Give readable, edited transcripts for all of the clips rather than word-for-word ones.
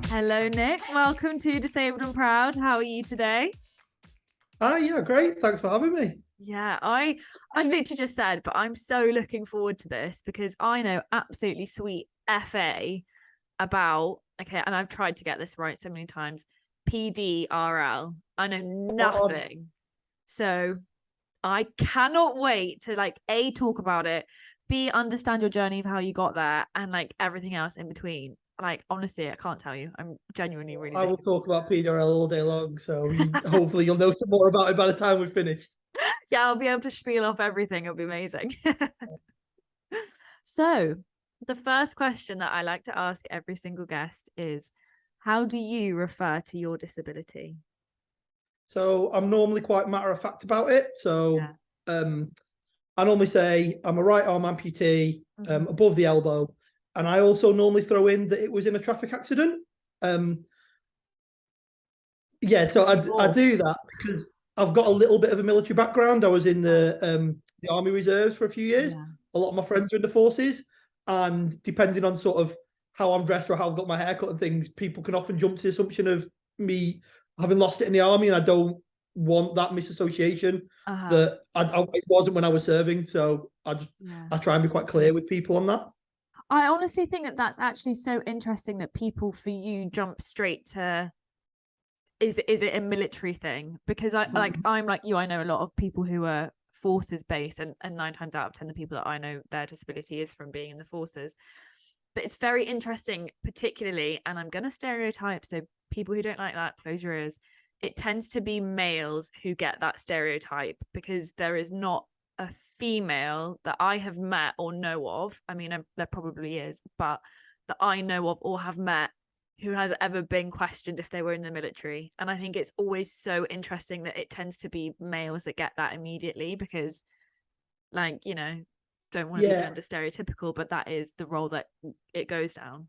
Hello, Nick. Welcome to Disabled and Proud. How are you today? Yeah, great. Thanks for having me. Yeah, I literally just said, but I'm so looking forward to this because I know absolutely sweet FA about, okay, and I've tried to get this right so many times, PDRL. I know Spot on. nothing. So I cannot wait to A, talk about it, B, understand your journey of how you got there, and everything else in between. Honestly, I can't tell you. I'm genuinely really I will looking talk forward about PDRL all day long, so hopefully you'll know some more about it by the time we've finished. yeah, I'll be able to spiel off everything. It'll be amazing. So, the first question that I like to ask every single guest is, how do you refer to your disability? So I'm normally quite matter of fact about it. Yeah. Um, I normally say I'm a right arm amputee, Mhm. above the elbow, and I also normally throw in that it was in a traffic accident. Um, yeah, so Tell me I more. do that because I've got a little bit of a military background. I was in Yeah. the Army Reserves for a few years. Yeah. A lot of my friends are in the forces, and depending on sort of how I'm dressed or how I've got my haircut and things, people can often jump to the assumption of me having lost it in the army, and I don't want that misassociation Uh-huh. that it wasn't when I was serving. So Yeah. I try and be quite clear with people on that. I honestly think that that's actually so interesting that people for you jump straight to is it a military thing? Because I'm like you, I know a lot of people who are forces based, and 9 times out of 10 the people that I know their disability is from being in the forces. But it's very interesting, particularly, and I'm gonna stereotype, so people who don't like that, close your ears. It tends to be males who get that stereotype because there is not a female that I have met or know of. I mean, there probably is, but that I know of or have met who has ever been questioned if they were in the military. And I think it's always so interesting that it tends to be males that get that immediately because, don't want to be Yeah, gender stereotypical, but that is the role that it goes down.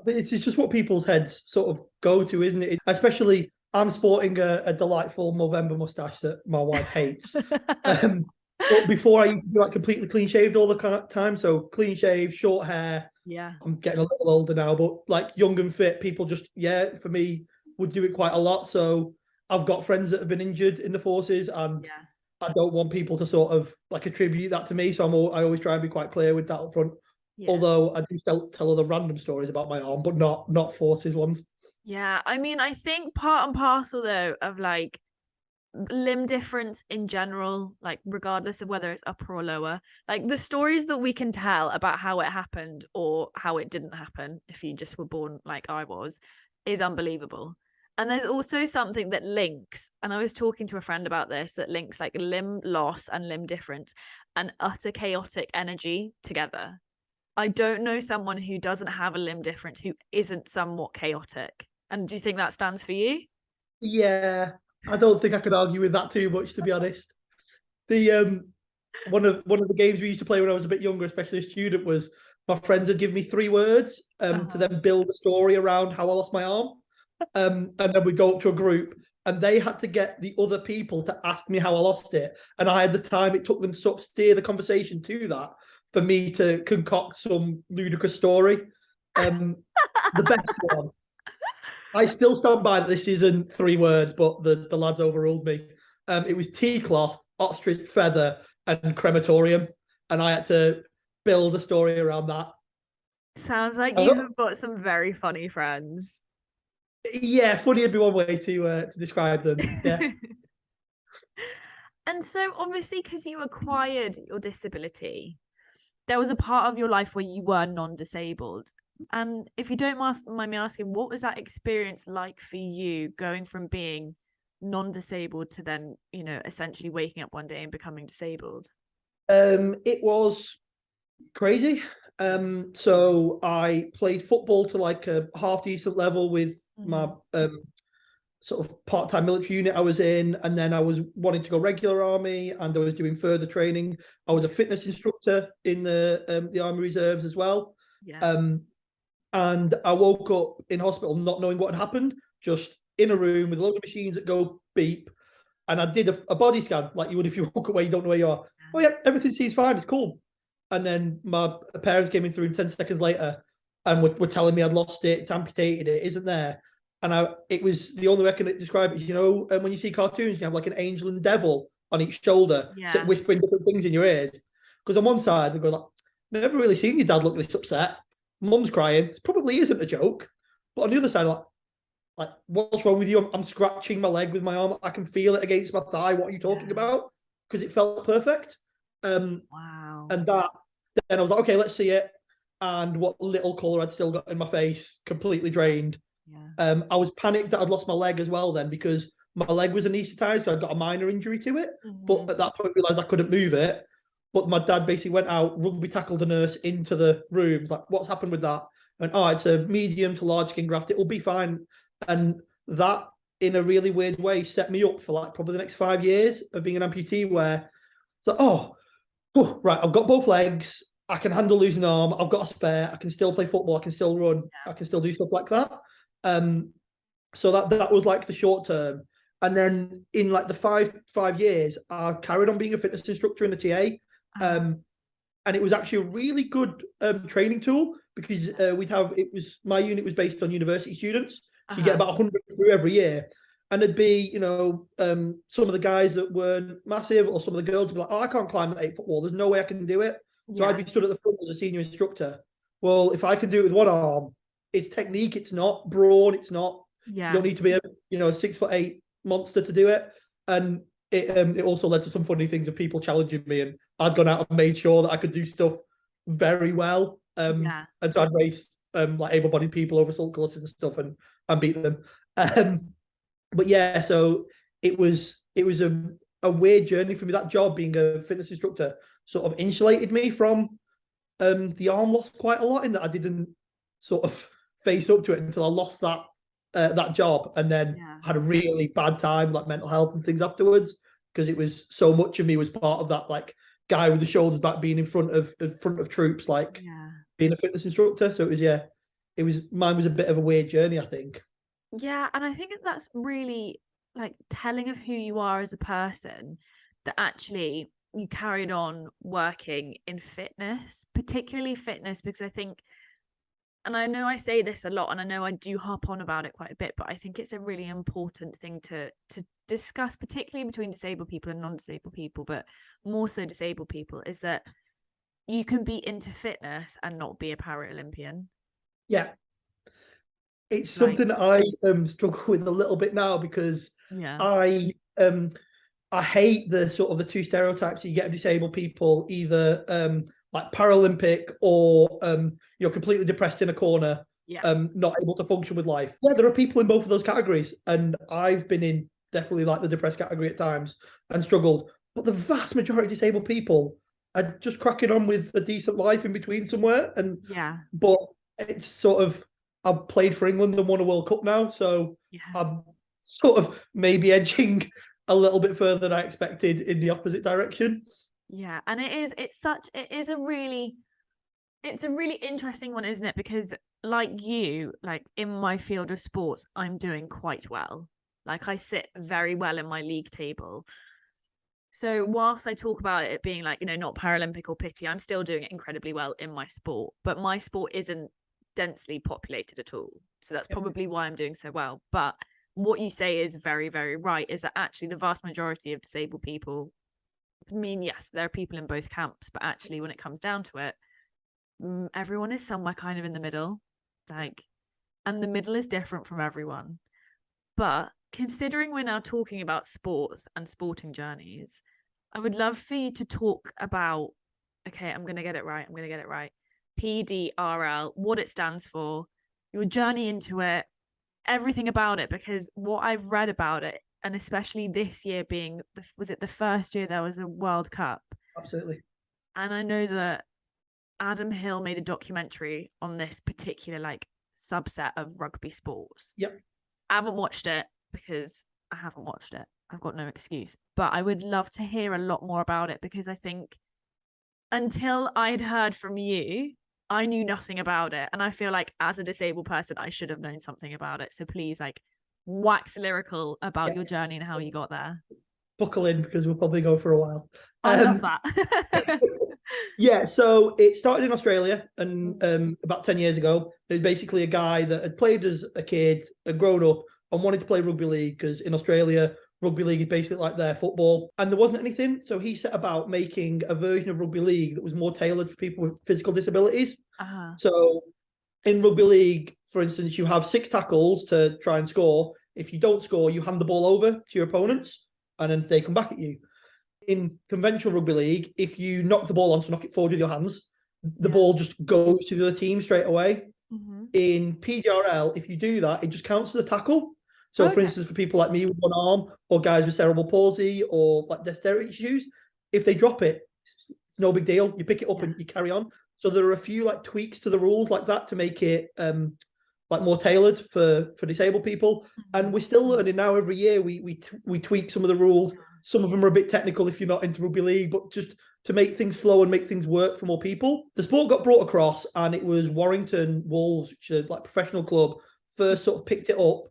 but it's just what people's heads sort of go to, isn't it? Especially, I'm sporting a delightful Movember mustache that my wife hates. Um, but before I used to be like completely clean shaved all the time, so clean shave, short hair. Yeah. I'm getting a little older now, but like young and fit people, just for me would do it quite a lot. So I've got friends that have been injured in the forces, and Yeah. I don't want people to sort of like attribute that to me. So I always try and be quite clear with that up front. Yeah. Although I do tell other random stories about my arm, but not forces ones. Yeah. I mean, I think part and parcel though of limb difference in general, like regardless of whether it's upper or lower, like the stories that we can tell about how it happened or how it didn't happen if you just were born like I was, is unbelievable. And there's also something that links, and I was talking to a friend about this, that links like limb loss and limb difference and utter chaotic energy together. I don't know someone who doesn't have a limb difference who isn't somewhat chaotic. And do you think that stands for you? Yeah, I don't think I could argue with that too much, to be honest. The one of the games we used to play when I was a bit younger, especially a student, was my friends would give me 3 words to Uh-huh. then build a story around how I lost my arm. And then we go up to a group, and they had to get the other people to ask me how I lost it. And I had the time it took them to sort of steer the conversation to that for me to concoct some ludicrous story. Um, the best one, I still stand by that this isn't 3 words, but the lads overruled me. It was tea cloth, ostrich feather, and crematorium, and I had to build a story around that. Sounds like I you don't, have got some very funny friends. yeah, funny would be one way to describe them. Yeah. And so, obviously, because you acquired your disability, there was a part of your life where you were non disabled. And if you don't mind me asking, what was that experience like for you going from being non disabled to then, essentially waking up one day and becoming disabled? It was crazy. Yeah. So I played football to like a half decent level with my Mhm. sort of part-time military unit I was in, and then I was wanting to go regular army, and I was doing further training. I was a Yeah. fitness instructor in the Army Reserves as well. Yeah. Um, and I woke up in hospital not knowing what had happened, just in a room with a load of machines that go beep. And I did a body scan like you would if you walk away, you don't know where you are. Oh yeah, everything seems fine, it's cool. And then my parents came in through, and 10 seconds later, and were telling me I'd lost it, it's amputated, it isn't there. And it was the only way I can describe it is, when you see cartoons, you have like an angel and devil on each shoulder, whispering different things in your ears. Because on one side, they go like, never really seen your dad look this upset. Mum's crying. It probably isn't a joke. But on the other side, like what's wrong with you? I'm scratching my leg with my arm. I can feel it against my thigh. What are you talking about? Because it felt perfect. Wow. And then I was like, okay, let's see it. And what little colour I'd still got in my face, completely drained. Yeah. I was panicked that I'd lost my leg as well then, because my leg was anaesthetised. I'd got a minor injury to it. But at that point, I realised I couldn't move it. But my dad basically went out, rugby tackled a nurse into the room. He's like, what's happened with that? And it's a medium to large skin graft. It'll be fine. And that, in a really weird way, set me up for like probably the next 5 years of being an amputee, where it's like, right, I've got both legs. I can handle losing an arm. I've got a spare. I can still play football. I can still run. I can still do stuff like that. So that was like the short term. And then in like the five years, I carried on being a fitness instructor in the TA. And it was actually a really good training tool, because my unit was based on university students. So you get about 100 through every year. And it'd be, some of the guys that weren't massive, or some of the girls would be like, I can't climb that 8-foot wall. There's no way I can do it. So I'd be stood at the front as a senior instructor. Well, if I can do it with one arm, it's technique, it's not brawn, it's not. You don't need to be a 6'8" monster to do it. And it also led to some funny things of people challenging me, and I'd gone out and made sure that I could do stuff very well. And so I'd race like able-bodied people over salt courses and stuff, and beat them. But yeah, so it was a weird journey for me. That job, being a fitness instructor, sort of insulated me from the arm loss quite a lot, in that I didn't sort of face up to it until I lost that job, and then had a really bad time, like mental health and things afterwards, because it was so much of me was part of that, like guy with the shoulders back, being in front of troops, like being a fitness instructor. So mine was a bit of a weird journey, I think. Yeah, and I think that's really like telling of who you are as a person, that actually you carried on working in fitness, particularly fitness, because I think, and I know I say this a lot, and I know I do harp on about it quite a bit, but I think it's a really important thing to discuss, particularly between disabled people and non-disabled people, but more so disabled people, is that you can be into fitness and not be a Paralympian. Yeah. It's something I struggle with a little bit now, because I hate the sort of the two stereotypes that you get of disabled people, either like Paralympic or completely depressed in a corner, not able to function with life. Yeah, there are people in both of those categories, and I've been in definitely like the depressed category at times and struggled. But the vast majority of disabled people are just cracking on with a decent life in between somewhere. But it's sort of, I've played for England and won a World Cup now, so I'm sort of maybe edging a little bit further than I expected in the opposite direction. Yeah, and it's a really interesting one, isn't it? Because like you, like in my field of sports, I'm doing quite well. Like I sit very well in my league table. So whilst I talk about it being like, not Paralympic or pity, I'm still doing it incredibly well in my sport. But my sport isn't densely populated at all. So that's probably why I'm doing so well. But what you say is very, very right, is that actually the vast majority of disabled people, I mean, yes, there are people in both camps, but actually when it comes down to it, everyone is somewhere kind of in the middle. And the middle is different from everyone. But considering we're now talking about sports and sporting journeys, I would love for you to talk about, okay, I'm going to get it right. PDRL, what it stands for, your journey into it, everything about it, because what I've read about it, and especially this year being, was it the first year there was a World Cup? Absolutely. And I know that Adam Hill made a documentary on this particular like subset of rugby sports. Yep. I haven't watched it because I haven't watched it. I've got no excuse. But I would love to hear a lot more about it, because I think until I'd heard from you, I knew nothing about it. And I feel like as a disabled person, I should have known something about it. So please, like, wax lyrical about your journey and how you got there. Buckle in, because we'll probably go for a while. I love that. Yeah, so it started in Australia and about 10 years ago. It was basically a guy that had played as a kid, had grown up and wanted to play rugby league because in Australia, rugby league is basically like their football. And there wasn't anything. So he set about making a version of rugby league that was more tailored for people with physical disabilities. Uh-huh. So in rugby league, for instance, you have 6 tackles to try and score. If you don't score, you hand the ball over to your opponents and then they come back at you. In conventional rugby league, if you knock the ball on, so knock it forward with your hands, the ball just goes to the other team straight away. In PDRL, if you do that, it just counts as a tackle. So, for instance, for people like me with one arm, or guys with cerebral palsy, or like dexterity issues, if they drop it, it's no big deal. You pick it up and you carry on. So there are a few like tweaks to the rules like that to make it like more tailored for disabled people. And we're still learning now. Every year we tweak some of the rules. Some of them are a bit technical if you're not into rugby league, but just to make things flow and make things work for more people. The sport got brought across, and it was Warrington Wolves, which is like a professional club, first sort of picked it up.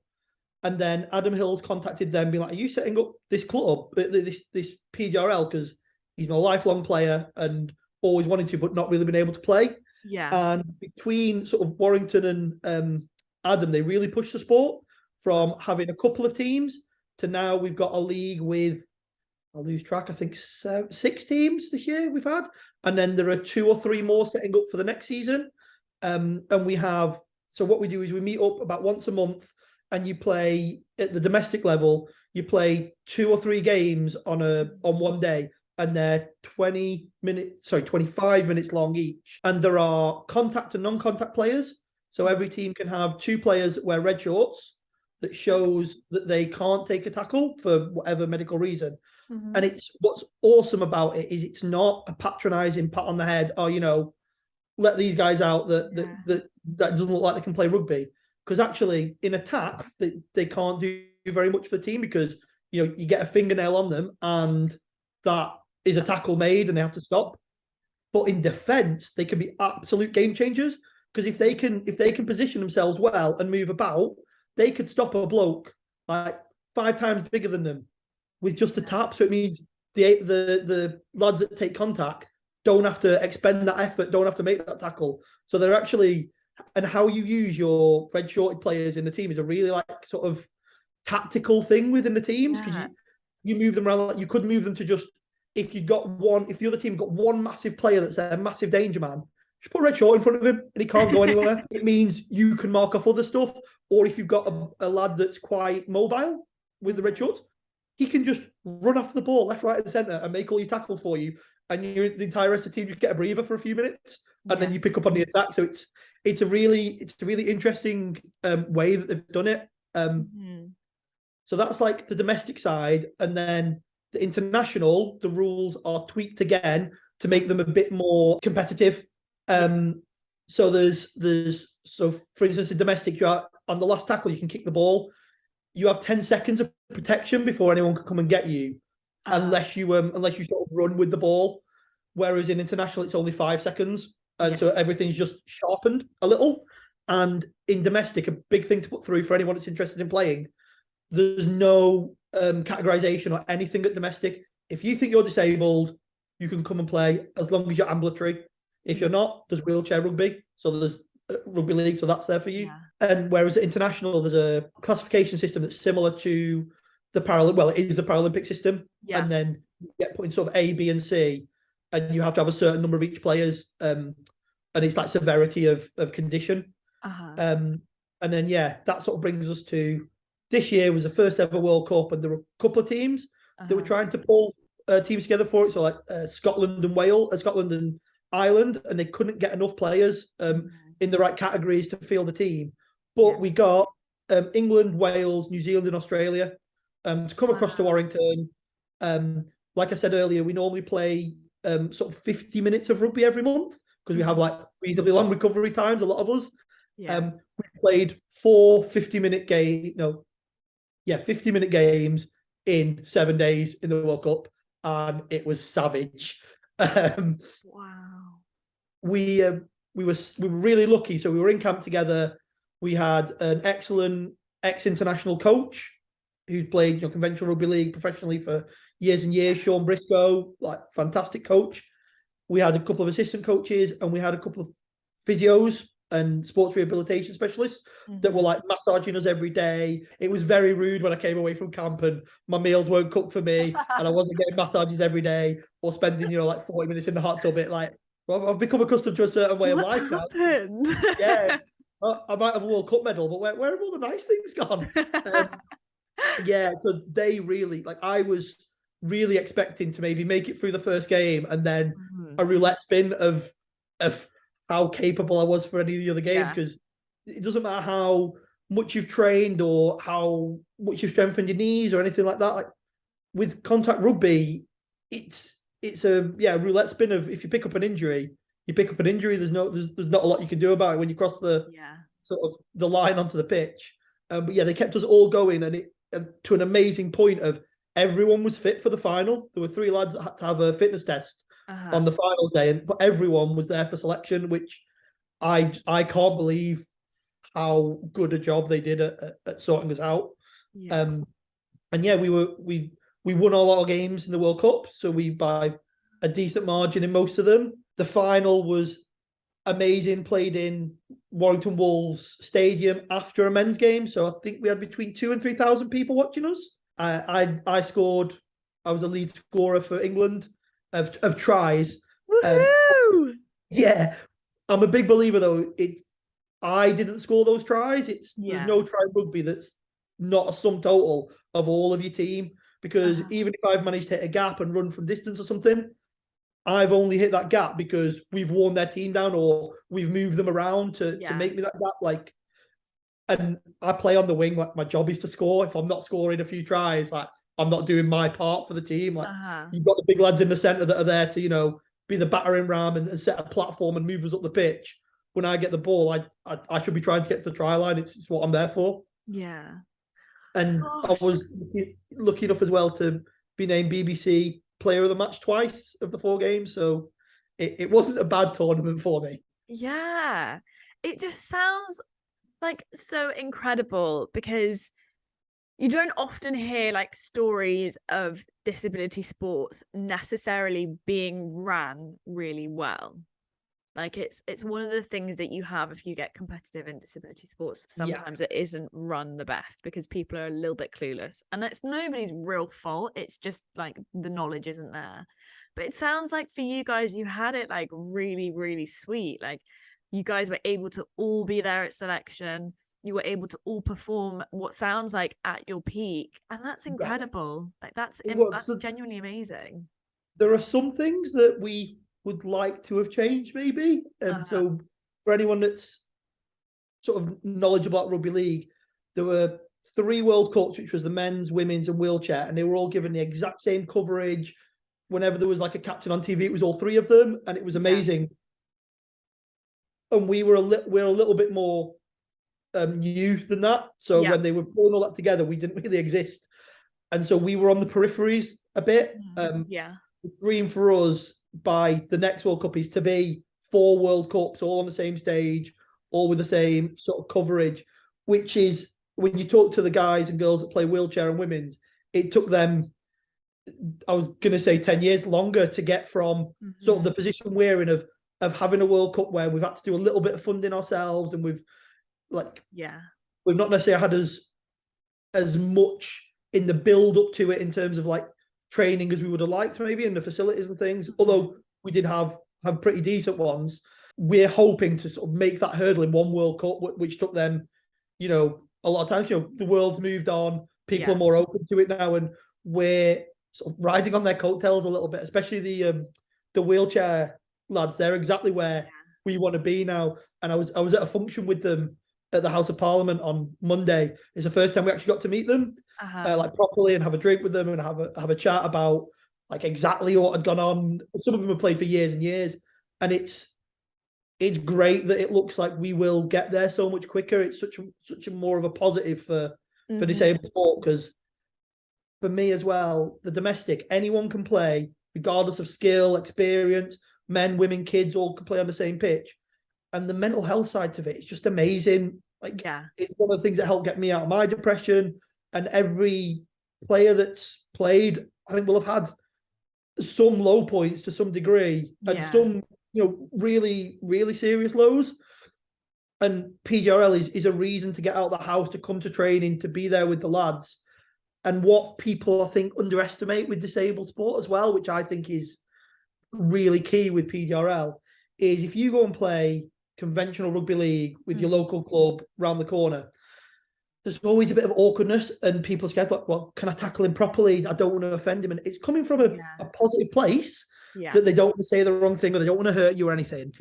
And then Adam Hills contacted them, being like, "Are you setting up this club, this PDRL?" Because he's been a lifelong player and always wanted to, but not really been able to play. Yeah. And between sort of Warrington and Adam, they really pushed the sport from having a couple of teams to now we've got a league with, I'll lose track, I think 6 teams this year we've had. And then there are 2 or 3 more setting up for the next season. And we have, so what we do is we meet up about once a month and you play at the domestic level, you play 2 or 3 games on one day. And they're 25 minutes long each. And there are contact and non-contact players. So every team can have 2 players that wear red shorts that shows that they can't take a tackle for whatever medical reason. And it's what's awesome about it is it's not a patronizing pat on the head or, let these guys out that doesn't look like they can play rugby. Because actually in attack, they can't do very much for the team because, you get a fingernail on them and that is a tackle made and they have to stop. But in defense, they can be absolute game changers because if they can position themselves well and move about, they could stop a bloke like 5 times bigger than them with just a tap. So it means the lads that take contact don't have to expend that effort, don't have to make that tackle. So they're actually, and how you use your red shorted players in the team is a really like sort of tactical thing within the teams because you move them around. Like you could move them to just, if the other team got one massive player that's a massive danger man, just put a red short in front of him and he can't go anywhere. It means you can mark off other stuff. Or if you've got a lad that's quite mobile with the red shorts, he can just run after the ball left, right, and centre and make all your tackles for you. And the entire rest of the team just get a breather for a few minutes, and then you pick up on the attack. So it's a really interesting way that they've done it. So that's like the domestic side, and then the international, the rules are tweaked again to make them a bit more competitive. So so for instance, in domestic, you are on the last tackle, you can kick the ball. You have 10 seconds of protection before anyone can come and get you, unless you sort of run with the ball. Whereas in international, it's only 5 seconds, and so everything's just sharpened a little. And in domestic, a big thing to put through for anyone that's interested in playing, there's no categorization or anything at domestic. If you think you're disabled, you can come and play as long as you're ambulatory. If you're not, there's wheelchair rugby. So there's rugby league, so that's there for you. And whereas at international, there's a classification system that's similar to the it is the Paralympic system. And then you get put in sort of A, B, and C, and you have to have a certain number of each players. And it's like severity of condition. And then that sort of brings us to this year was the first ever World Cup, and there were a couple of teams that were trying to pull teams together for it. So like Scotland and Ireland, and they couldn't get enough players in the right categories to field a team. But we got England, Wales, New Zealand, and Australia to come across to Warrington. Like I said earlier, we normally play sort of 50 minutes of rugby every month because we have like reasonably long recovery times, a lot of us. We played 4 50-minute 50-minute games in 7 days in the World Cup, and it was savage. We were really lucky. So we were in camp together. We had an excellent ex-international coach who'd played conventional rugby league professionally for years and years, Sean Briscoe, like fantastic coach. we had a couple of assistant coaches, and we had a couple of physios and sports rehabilitation specialists that were like massaging us every day. It was very rude when I came away from camp and my meals weren't cooked for me and I wasn't getting massages every day or spending, like 40 minutes in the hot tub. Well, I've become accustomed to a certain way of life now. Yeah. I might have a World Cup medal, but where have all the nice things gone? Yeah, so they really, I was really expecting to maybe make it through the first game and then a roulette spin of how capable I was for any of the other games, because it doesn't matter how much you've trained or how much you've strengthened your knees or anything like that. Like with contact rugby, it's a roulette spin of, if you pick up an injury, you pick up an injury. There's not a lot you can do about it when you cross the sort of the line onto the pitch. But they kept us all going, and to an amazing point of everyone was fit for the final. There were 3 lads that had to have a fitness test on the final day, but everyone was there for selection, which I can't believe how good a job they did at sorting us out. And we won all our games in the World Cup, so we by a decent margin in most of them. The final was amazing, played in Warrington Wolves Stadium after a men's game, so I think we had between 2,000 and 3,000 people watching us. I scored. I was a lead scorer for England of tries. Yeah, I'm a big believer though. I didn't score those tries. There's no try rugby that's not a sum total of all of your team, because even if I've managed to hit a gap and run from distance or something, I've only hit that gap because we've worn their team down or we've moved them around to make me that gap. And I play on the wing. Like, my job is to score. If I'm not scoring a few tries, I'm not doing my part for the team. You've got the big lads in the centre that are there to, be the battering ram and set a platform and move us up the pitch. When I get the ball, I should be trying to get to the try line. It's what I'm there for. Yeah. And I was lucky enough as well to be named BBC Player of the Match twice of the 4 games. So it wasn't a bad tournament for me. Yeah. It just sounds so incredible, because you don't often hear stories of disability sports necessarily being ran really well. It's one of the things that you have if you get competitive in disability sports. Sometimes it isn't run the best because people are a little bit clueless, and it's nobody's real fault. It's just the knowledge isn't there. But it sounds like for you guys, you had it really, really sweet. You guys were able to all be there at selection. You were able to all perform what sounds like at your peak, and that's incredible. That's genuinely amazing. There are some things that we would like to have changed, maybe. So for anyone that's sort of knowledgeable about rugby league, there were 3 World Cups, which was the men's, women's, and wheelchair, and they were all given the exact same coverage. Whenever there was a captain on TV, it was all 3 of them, and it was amazing. And we're a little bit more new than that. So when they were pulling all that together, we didn't really exist, and so we were on the peripheries a bit. The dream for us by the next World Cup is to be 4 World Cups all on the same stage, all with the same sort of coverage, which is, when you talk to the guys and girls that play wheelchair and women's, it took them, I was going to say 10 years longer to get from sort of the position we're in of having a World Cup where we've had to do a little bit of funding ourselves, and we've not necessarily had as much in the build up to it in terms of training as we would have liked, maybe, in the facilities and things, although we did have pretty decent ones. We're hoping to sort of make that hurdle in 1 World Cup, which took them, a lot of times. The world's moved on, people are more open to it now, and we're sort of riding on their coattails a little bit, especially the wheelchair lads. They're exactly where we want to be now. And I was at a function with them at the House of Parliament on Monday. It's the first time we actually got to meet them properly and have a drink with them and have a chat about exactly what had gone on. Some of them have played for years and years, and it's great that it looks like we will get there so much quicker. It's such a more of a positive for disabled sport, because for me as well, the domestic, anyone can play regardless of skill, experience. Men, women, kids all can play on the same pitch. And the mental health side of it is just amazing. It's one of the things that helped get me out of my depression. And every player that's played, I think, will have had some low points to some degree, and Yeah. some, really, really serious lows. And PDRL is a reason to get out of the house, to come to training, to be there with the lads. And what people, I think, underestimate with disabled sport as well, which I think is really key with PDRL, is if you go and play conventional rugby league with your local club round the corner, there's always a bit of awkwardness and people are scared, like, well, can I tackle him properly? I don't want to offend him. And it's coming from a positive place, Yeah. that they don't want to say the wrong thing or they don't want to hurt you or anything.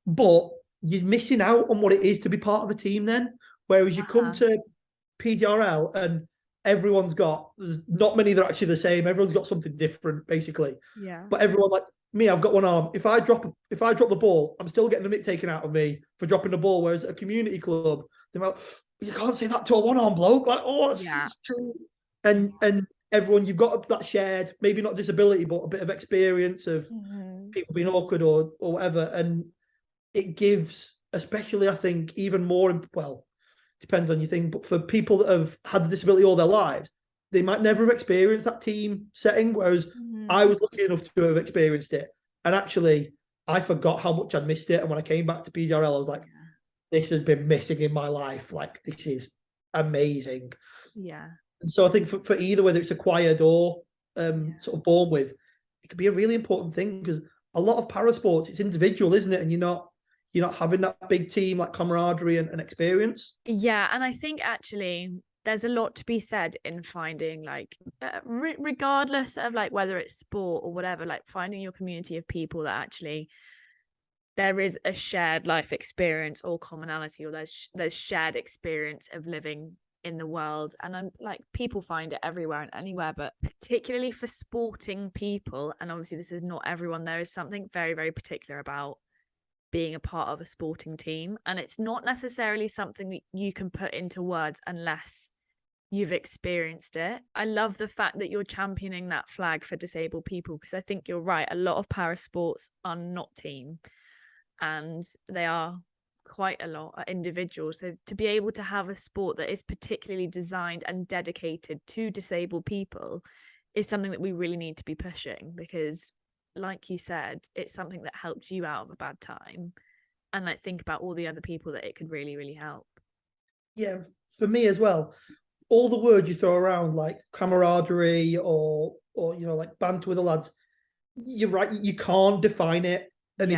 But you're missing out on what it is to be part of a team then. Whereas you come to PDRL and there's not many that are actually the same. Everyone's got something different, basically. Yeah. But everyone, like me, I've got one arm. If I drop the ball, I'm still getting the mick taken out of me for dropping the ball. Whereas at a community club, they're like, you can't say that to a one-arm bloke. Like, oh, it's true. And everyone, you've got that shared, maybe not disability, but a bit of experience of people being awkward or whatever. And it gives, especially, I think, even more, well, depends on your thing, but for people that have had the disability all their lives, they might never have experienced that team setting, whereas I was lucky enough to have experienced it. And actually, I forgot how much I'd missed it. And when I came back to PDRL, I was like, this has been missing in my life. Like, this is amazing. Yeah. And so I think for either, whether it's acquired or sort of born with, it could be a really important thing, because a lot of parasports, it's individual, isn't it? And you're not having that big team, like camaraderie and experience. Yeah, and I think actually there's a lot to be said in finding, like, regardless of like whether it's sport or whatever, like finding your community of people that actually there is a shared life experience or commonality, or there's shared experience of living in the world. And I'm like, people find it everywhere and anywhere, but particularly for sporting people, and obviously this is not everyone, there is something very, very particular about being a part of a sporting team, and it's not necessarily something that you can put into words unless you've experienced it. I love the fact that you're championing that flag for disabled people, because I think you're right, a lot of para sports are not team and they are quite a lot are individual. So to be able to have a sport that is particularly designed and dedicated to disabled people is something that we really need to be pushing, because like you said, it's something that helps you out of a bad time, and like think about all the other people that it could really, really help. Yeah, for me as well, all the words you throw around, like camaraderie or like banter with the lads, you're right, you can't define it. And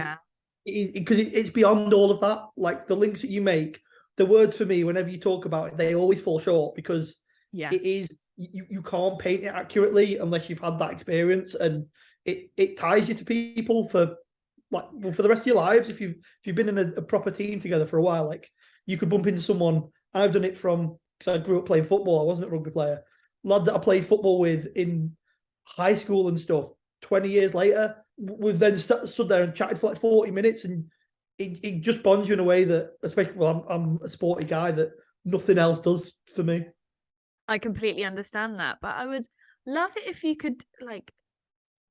because it's beyond all of that. Like the links that you make, the words for me, whenever you talk about it, they always fall short, because it is, you can't paint it accurately unless you've had that experience. And it ties you to people for the rest of your lives. If you've been in a proper team together for a while, like you could bump into someone. I've done it because I grew up playing football. I wasn't a rugby player. Lads that I played football with in high school and stuff, 20 years later, we've then stood there and chatted for like 40 minutes, and it just bonds you in a way that, especially, well, I'm a sporty guy, that nothing else does for me. I completely understand that, but I would love it if you could like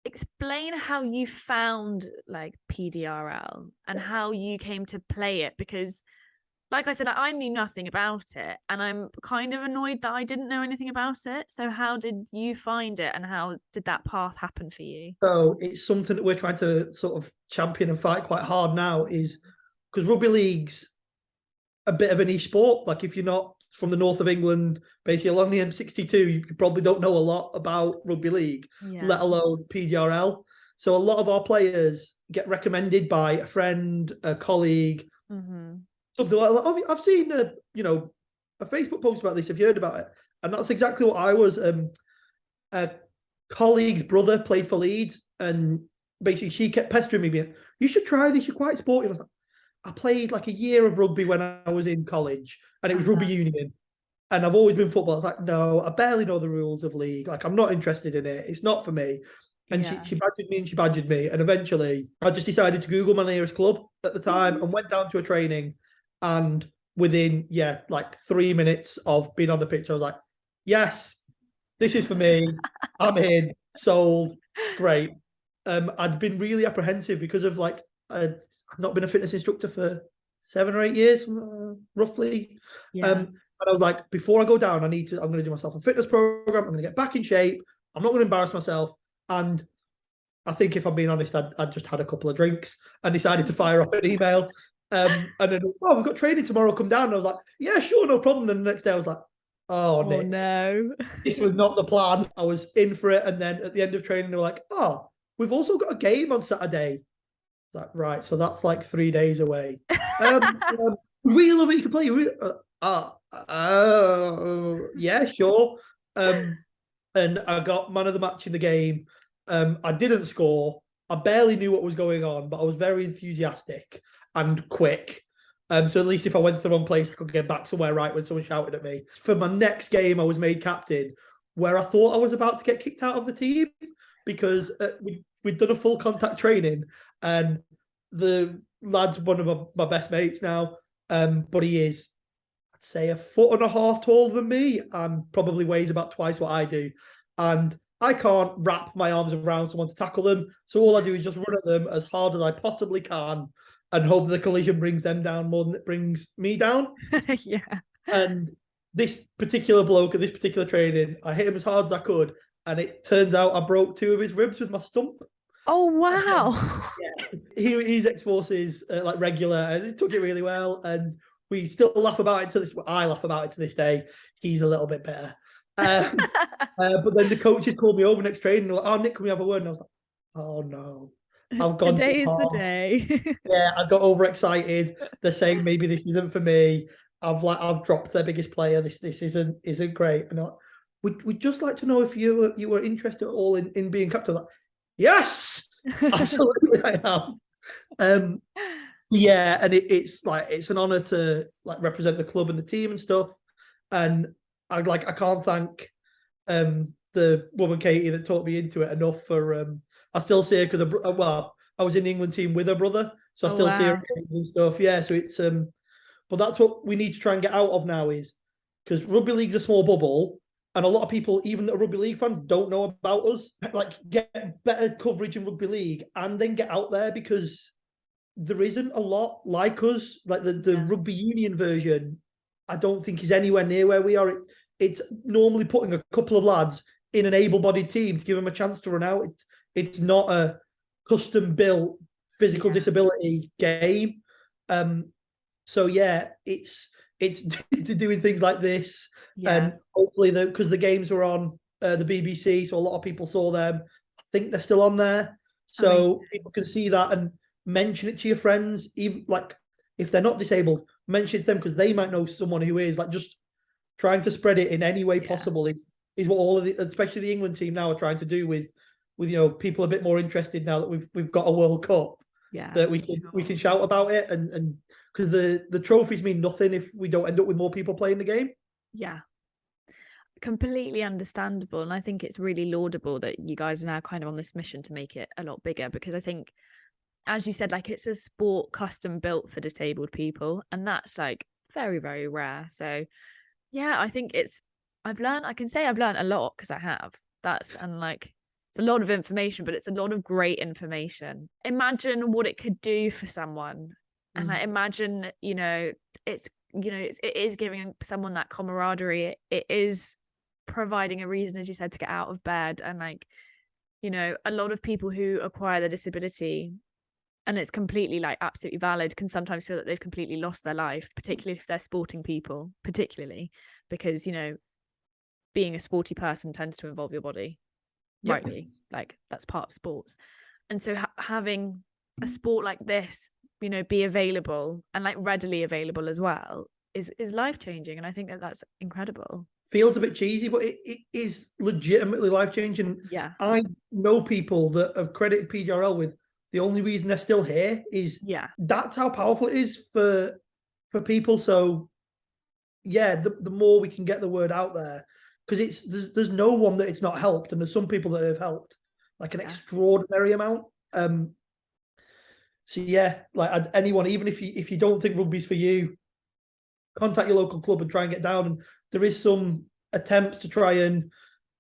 explain how you found like PDRL and how you came to play it, because like I said, I knew nothing about it, and I'm kind of annoyed that I didn't know anything about it. So how did you find it, and how did that path happen for you? So it's something that we're trying to sort of champion and fight quite hard now, is because rugby league's a bit of a niche sport. Like if you're not from the north of England, basically along the M62, you probably don't know a lot about rugby league, let alone PDRL. So a lot of our players get recommended by a friend, a colleague, something like that. Oh, I've seen a Facebook post about this. Have you heard about it? And that's exactly what I was. A colleague's brother played for Leeds, and basically she kept pestering me, being, you should try this, you're quite sporty. I was like, I played like a year of rugby when I was in college, and it was rugby union. And I've always been football. I was like, no, I barely know the rules of league. Like, I'm not interested in it. It's not for me. And she badgered me and she badgered me. And eventually I just decided to Google my nearest club at the time and went down to a training. And within, like 3 minutes of being on the pitch, I was like, yes, this is for me. I'm in, sold, great. I'd been really apprehensive because of like, I'd not been a fitness instructor for 7 or 8 years, roughly. And I was like, before I go down, I'm going to do myself a fitness program. I'm going to get back in shape. I'm not going to embarrass myself. And I think if I'm being honest, I'd just had a couple of drinks and decided to fire off an email. And then, oh, we've got training tomorrow, come down. And I was like, yeah, sure, no problem. And the next day I was like, oh, Nick, no. this was not the plan. I was in for it. And then at the end of training, they were like, oh, we've also got a game on Saturday. It's like, right, so that's like 3 days away. Really love it, you can play. Yeah, sure. And I got man of the match in the game. I didn't score. I barely knew what was going on, but I was very enthusiastic and quick. So at least if I went to the wrong place, I could get back somewhere right when someone shouted at me. For my next game, I was made captain, where I thought I was about to get kicked out of the team because we'd done a full contact training, and the lad's one of my best mates now, but he is, I'd say, 1.5 foot taller than me and probably weighs about twice what I do. And I can't wrap my arms around someone to tackle them. So all I do is just run at them as hard as I possibly can and hope the collision brings them down more than it brings me down. Yeah. And this particular bloke at this particular training, I hit him as hard as I could. And it turns out I broke 2 of his ribs with my stump. Oh, wow. Yeah. He's ex-forces, like regular, and he took it really well. And we still laugh about it to this. I laugh about it to this day. He's a little bit better. But then the coach had called me over next training and like, oh, Nick, can we have a word? And I was like, oh no, I've gone Today is the day. Yeah, I got overexcited. They're saying maybe this isn't for me. I've dropped their biggest player. This isn't great. And we'd just like to know if you were interested at all in being captain. Like, yes, absolutely, I am. Yeah, and it's an honor to like represent the club and the team and stuff. And I can't thank the woman Katie that taught me into it enough for I still see her because I was in the England team with her brother, so I still see her and stuff. Yeah, so it's but that's what we need to try and get out of now, is because rugby league's a small bubble, and a lot of people, even that are rugby league fans, don't know about us. Like, get better coverage in rugby league and then get out there, because there isn't a lot like us. Like the rugby union version, I don't think is anywhere near where we are. It's normally putting a couple of lads in an able-bodied team to give them a chance to run out. It's not a custom-built physical disability game. So yeah, it's doing things like this, and hopefully because the games were on the BBC, so a lot of people saw them. I think they're still on there, so people can see that and mention it to your friends. Even like if they're not disabled, mention it to them because they might know someone who is. Like, just trying to spread it in any way possible is what all of the, especially the England team now, are trying to do with people a bit more interested now that we've got a World Cup. Yeah, that we can shout about it, and because the trophies mean nothing if we don't end up with more people playing the game. Yeah, completely understandable, and I think it's really laudable that you guys are now kind of on this mission to make it a lot bigger, because I think, as you said, like, it's a sport custom built for disabled people, and that's like very, very rare. So yeah, I think I can say I've learned a lot, because I have. And like, it's a lot of information, but it's a lot of great information. Imagine what it could do for someone. And I imagine, it is giving someone that camaraderie. It is providing a reason, as you said, to get out of bed. And like, a lot of people who acquire the disability, and it's completely like absolutely valid, can sometimes feel that they've completely lost their life, particularly if they're sporting people, because, being a sporty person tends to involve your body. Rightly, like, that's part of sports. And so having a sport like this, be available and like readily available as well is life-changing. And I think that's incredible. Feels a bit cheesy, but it is legitimately life-changing. Yeah, I know people that have credited PGRL with the only reason they're still here is that's how powerful it is for people. So yeah, the more we can get the word out there, because there's no one that it's not helped, and there's some people that have helped like an extraordinary amount. So yeah, like, anyone, even if you don't think rugby's for you, contact your local club and try and get down. And there is some attempts to try and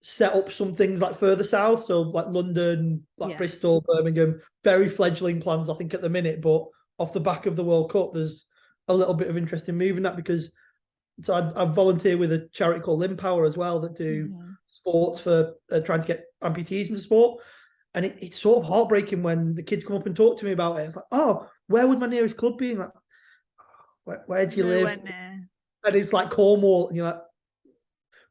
set up some things like further south, so like London, like Bristol, Birmingham, very fledgling plans I think at the minute, but off the back of the World Cup there's a little bit of interest in moving that, because so I volunteer with a charity called Limb Power as well, that do sports for trying to get amputees into sport. And it's sort of heartbreaking when the kids come up and talk to me about it. It's like, oh, where would my nearest club be? And like, where do you live? Near. And it's like Cornwall. And you're like,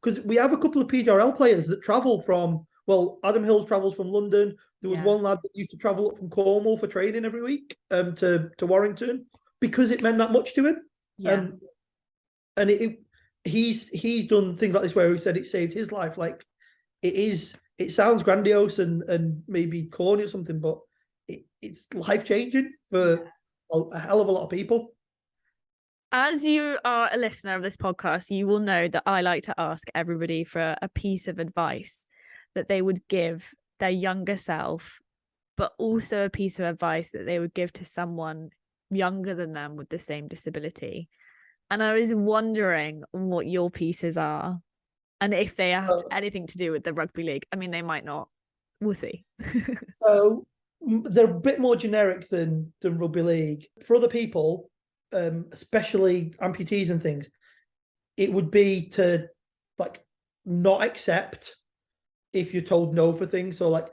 because we have a couple of PGRL players that travel from, well, Adam Hills travels from London. There was one lad that used to travel up from Cornwall for training every week to Warrington because it meant that much to him. Yeah. And he's done things like this where he said it saved his life. Like it sounds grandiose and maybe corny or something, but it's life changing for a hell of a lot of people. As you are a listener of this podcast, you will know that I like to ask everybody for a piece of advice that they would give their younger self, but also a piece of advice that they would give to someone younger than them with the same disability. And I was wondering what your pieces are and if they have anything to do with the rugby league. I mean, they might not. We'll see. So they're a bit more generic than rugby league. For other people, especially amputees and things, it would be to like not accept if you're told no for things. So like,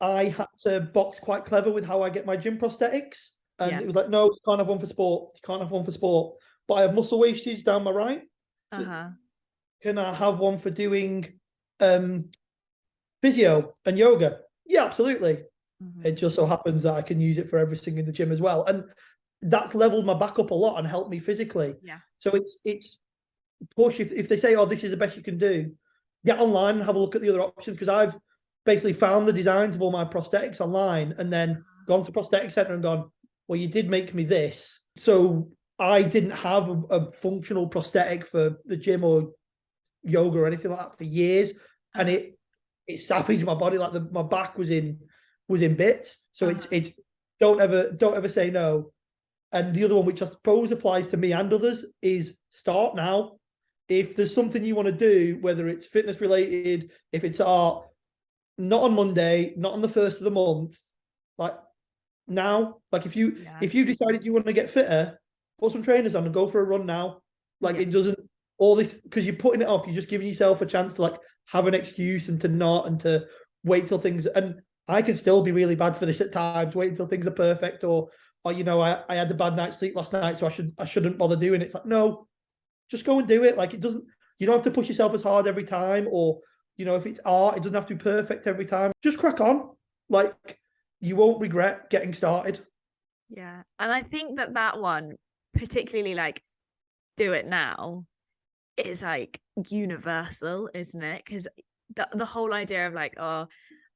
I had to box quite clever with how I get my gym prosthetics, and it was like, no, you can't have one for sport. You can't have one for sport. But I have muscle wastage down my right. Can I have one for doing physio and yoga? Yeah, absolutely. It just so happens that I can use it for everything in the gym as well, and that's leveled my back up a lot and helped me physically. So it's push if they say, oh, this is the best you can do, get online and have a look at the other options, because I've basically found the designs of all my prosthetics online and then gone to prosthetic center and gone, well, you did make me this, so I didn't have a functional prosthetic for the gym or yoga or anything like that for years, and it savaged my body. Like my back was in bits. So it's don't ever say no. And the other one, which I suppose applies to me and others, is start now. If there's something you want to do, whether it's fitness related, if it's art, not on Monday, not on the first of the month, like now. Like if you decided you want to get fitter, put some trainers on and go for a run now. Like it doesn't all this, because you're putting it off, you're just giving yourself a chance to like have an excuse and to not, and to wait till things. And I can still be really bad for this at times, wait until things are perfect, or you know, I had a bad night's sleep last night, so I shouldn't bother doing it. It's like, no, just go and do it. Like you don't have to push yourself as hard every time, or you know, if it's art, it doesn't have to be perfect every time. Just crack on. Like you won't regret getting started. Yeah. And I think that one, particularly like do it now, is like universal, isn't it? Because the whole idea of like, oh,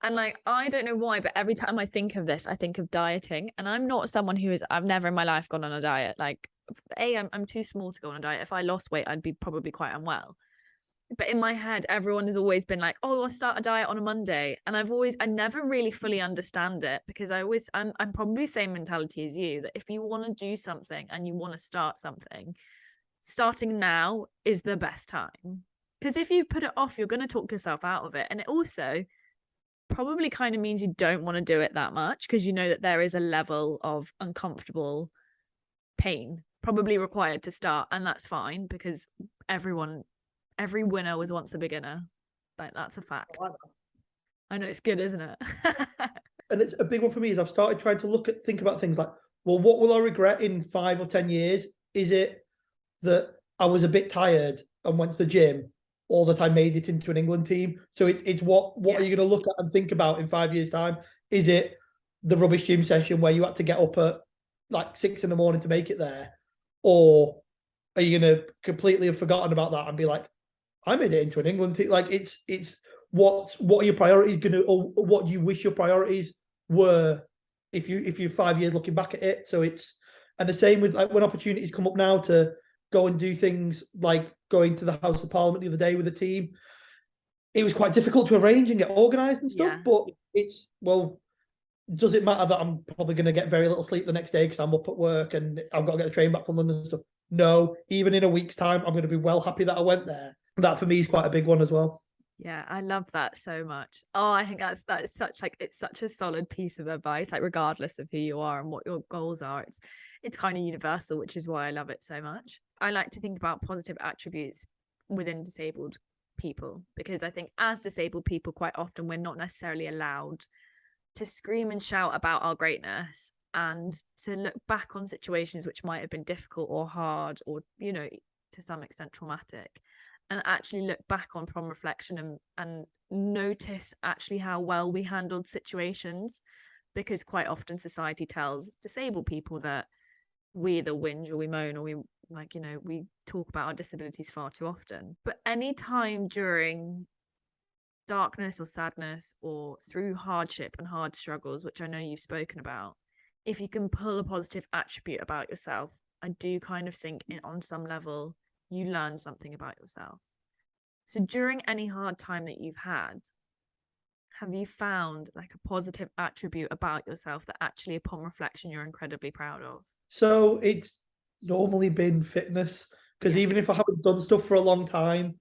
and like, I don't know why, but every time I think of this, I think of dieting. And I'm not someone I've never in my life gone on a diet. Like, I'm too small to go on a diet. If I lost weight, I'd be probably quite unwell. But in my head, everyone has always been like, oh, I'll start a diet on a Monday. And I never really fully understand it, because I'm probably the same mentality as you, that if you want to do something and you want to start something, starting now is the best time. Because if you put it off, you're going to talk yourself out of it. And it also probably kind of means you don't want to do it that much, because you know that there is a level of uncomfortable pain probably required to start, and that's fine, because every winner was once a beginner. Like, that's a fact. I know, it's good, isn't it? And it's a big one for me, is I've started trying to think about things like, well, what will I regret in 5 or 10 years? Is it that I was a bit tired and went to the gym, or that I made it into an England team? So it's what are you going to look at and think about in 5 years' time? Is it the rubbish gym session where you had to get up at like 6 a.m. to make it there? Or are you going to completely have forgotten about that and be like, I made it into an England team? Like it's what are your priorities going to, or what you wish your priorities were if you're 5 years looking back at it. So it's, and the same with like when opportunities come up now to go and do things like going to the House of Parliament the other day with a team. It was quite difficult to arrange and get organised and stuff, but it's, well, does it matter that I'm probably going to get very little sleep the next day because I'm up at work and I've got to get the train back from London and stuff? No, even in a week's time, I'm going to be well happy that I went there. That for me is quite a big one as well. Yeah, I love that so much. Oh, I think that's such like, it's such a solid piece of advice, like regardless of who you are and what your goals are, it's kind of universal, which is why I love it so much. I like to think about positive attributes within disabled people, because I think as disabled people, quite often we're not necessarily allowed to scream and shout about our greatness and to look back on situations which might have been difficult or hard or, you know, to some extent traumatic, and actually look back on from reflection and notice actually how well we handled situations. Because quite often society tells disabled people that we either whinge or we moan, or we, like, you know, we talk about our disabilities far too often. But any time during darkness or sadness or through hardship and hard struggles, which I know you've spoken about, if you can pull a positive attribute about yourself, I do kind of think on some level you learn something about yourself. So during any hard time that you've had, have you found like a positive attribute about yourself that actually upon reflection you're incredibly proud of? So it's normally been fitness, because even if I haven't done stuff for a long time,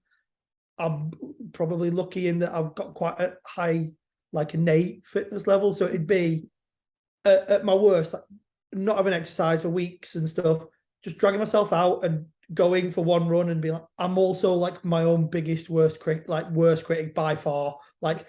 I'm probably lucky in that I've got quite a high, like, innate fitness level. So it'd be at my worst, like, not having exercise for weeks and stuff, just dragging myself out and going for one run and be like, I'm also like my own biggest worst critic by far. Like,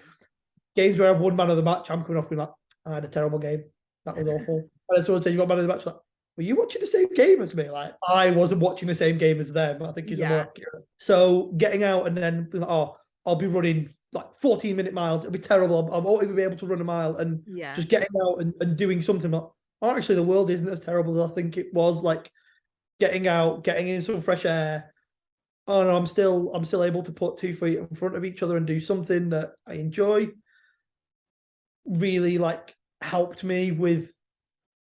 games where I've won man of the match, I'm coming off being like, I had a terrible game. That was awful. And someone says you got man of the match, like, were you watching the same game as me? Like, I wasn't watching the same game as them, I think is more accurate. So getting out and then being like, oh, I'll be running like 14-minute miles. It'll be terrible. I won't even be able to run a mile. And just getting out and doing something like, oh, actually the world isn't as terrible as I think it was. Like, getting out, getting in some fresh air. Oh no, I'm still able to put 2 feet in front of each other and do something that I enjoy. Really, like, helped me with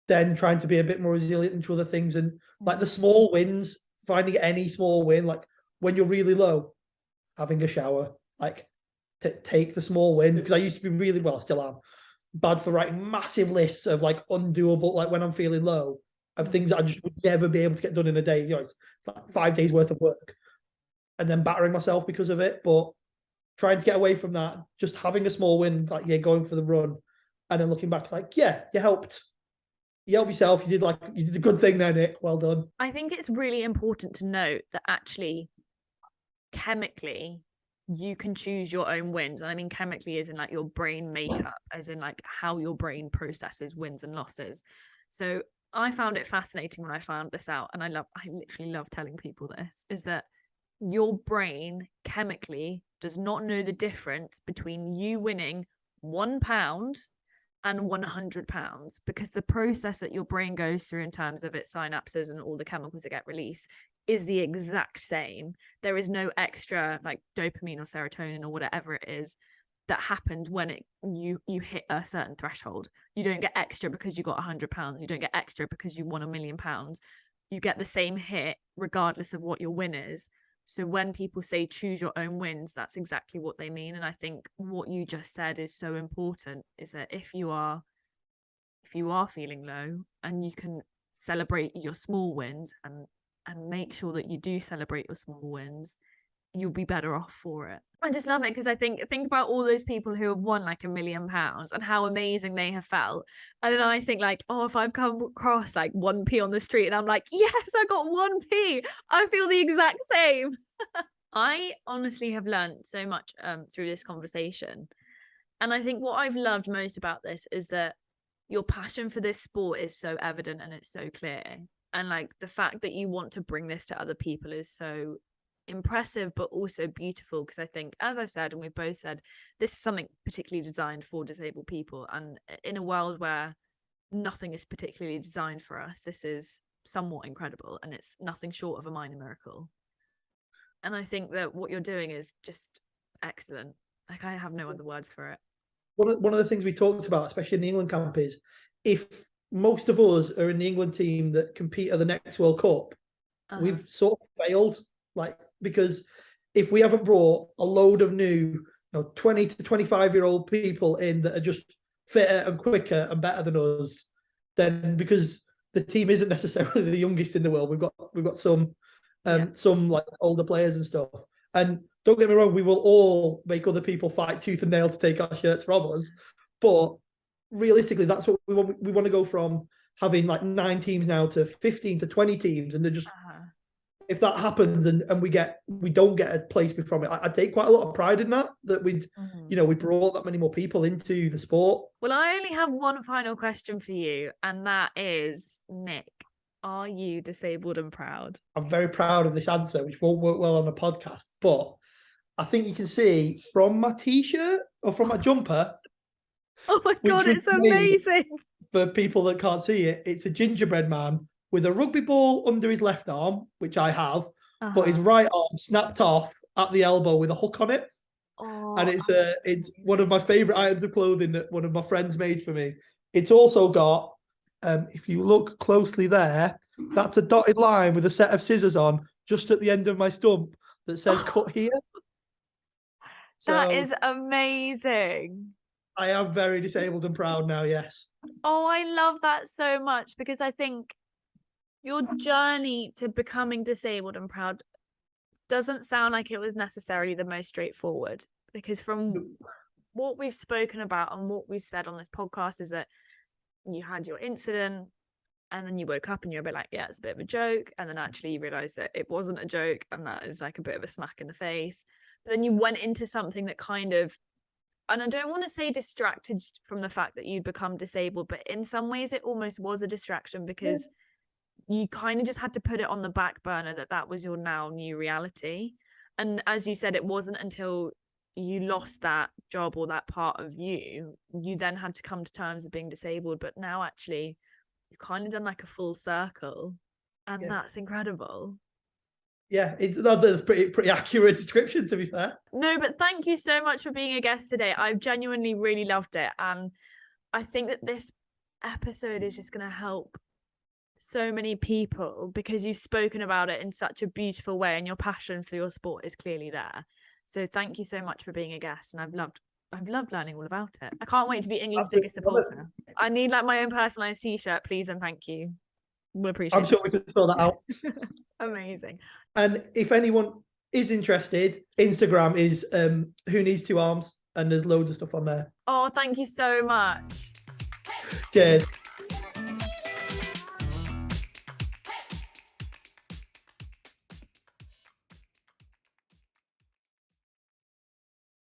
then trying to be a bit more resilient into other things, and like the small wins, finding any small win, like when you're really low, having a shower, like take the small win, because I used to be really, well, I still am bad for writing massive lists of like undoable, like when I'm feeling low, of things that I just would never be able to get done in a day. You know, it's like 5 days worth of work, and then battering myself because of it. But trying to get away from that, just having a small win, like, yeah, going for the run, and then looking back, it's like, yeah, you helped yourself. You did a good thing there, Nick. Well done. I think it's really important to note that actually chemically you can choose your own wins. And I mean chemically as in like your brain makeup, as in like how your brain processes wins and losses. So I found it fascinating when I found this out, and I literally love telling people this, is that your brain chemically does not know the difference between you winning £1 and £100, because the process that your brain goes through in terms of its synapses and all the chemicals that get released is the exact same. There is no extra like dopamine or serotonin or whatever it is that happened when you hit a certain threshold. You don't get extra because you got £100. You don't get extra because you won £1,000,000. You get the same hit regardless of what your win is. So when people say choose your own wins, that's exactly what they mean. And I think what you just said is so important, is that if you are feeling low, and you can celebrate your small wins and make sure that you do celebrate your small wins, you'll be better off for it. I just love it, because I think about all those people who have won like £1,000,000 and how amazing they have felt. And then I think like, oh, if I've come across like 1p on the street and I'm like, yes, I got 1p, I feel the exact same. I honestly have learned so much through this conversation. And I think what I've loved most about this is that your passion for this sport is so evident and it's so clear. And like the fact that you want to bring this to other people is so impressive, but also beautiful, because I think, as I've said and we've both said, this is something particularly designed for disabled people, and in a world where nothing is particularly designed for us, this is somewhat incredible, and it's nothing short of a minor miracle. And I think that what you're doing is just excellent. Like, I have no other words for it. One of the things we talked about, especially in the England camp, is if most of us are in the England team that compete at the next World Cup, we've sort of failed. Like, because if we haven't brought a load of new, 20 to 25-year-old people in that are just fitter and quicker and better than us, then, because the team isn't necessarily the youngest in the world, we've got some like older players and stuff. And don't get me wrong, we will all make other people fight tooth and nail to take our shirts from us. But realistically, that's what we want. We want to go from having like 9 teams now to 15 to 20 teams, and they're just if that happens and we don't get a placement from it, I take quite a lot of pride in that we brought that many more people into the sport. Well, I only have one final question for you, and that is, Nick, are you disabled and proud? I'm very proud of this answer, which won't work well on a podcast, but I think you can see from my t-shirt or from my jumper. Oh my God, it's amazing. For people that can't see it, it's a gingerbread man with a rugby ball under his left arm, which I have, but his right arm snapped off at the elbow with a hook on it. And it's one of my favorite items of clothing that one of my friends made for me. It's also got, if you look closely there, that's a dotted line with a set of scissors on just at the end of my stump that says cut here. That is amazing. I am very disabled and proud now, yes. Oh, I love that so much, because I think your journey to becoming disabled and proud doesn't sound like it was necessarily the most straightforward, because from what we've spoken about and what we've said on this podcast is that you had your incident and then you woke up and you're a bit like, yeah, it's a bit of a joke. And then actually you realize that it wasn't a joke and that is like a bit of a smack in the face. But then you went into something that kind of, and I don't want to say distracted from the fact that you'd become disabled, but in some ways it almost was a distraction, because you kind of just had to put it on the back burner that was your now new reality. And as you said, it wasn't until you lost that job or that part of you then had to come to terms with being disabled. But now actually you've kind of done like a full circle, and that's incredible. Yeah, that's pretty accurate description, to be fair. No, but thank you so much for being a guest today. I've genuinely really loved it, and I think that this episode is just going to help so many people, because you've spoken about it in such a beautiful way, and your passion for your sport is clearly there. So thank you so much for being a guest, and I've loved learning all about it. I can't wait to be England's biggest supporter. I need like my own personalized t-shirt, please, and thank you. We'll appreciate it. I'm sure we could sort that out. Amazing. And if anyone is interested, Instagram is Who Needs Two Arms, and there's loads of stuff on there. Oh, thank you so much. Cheers.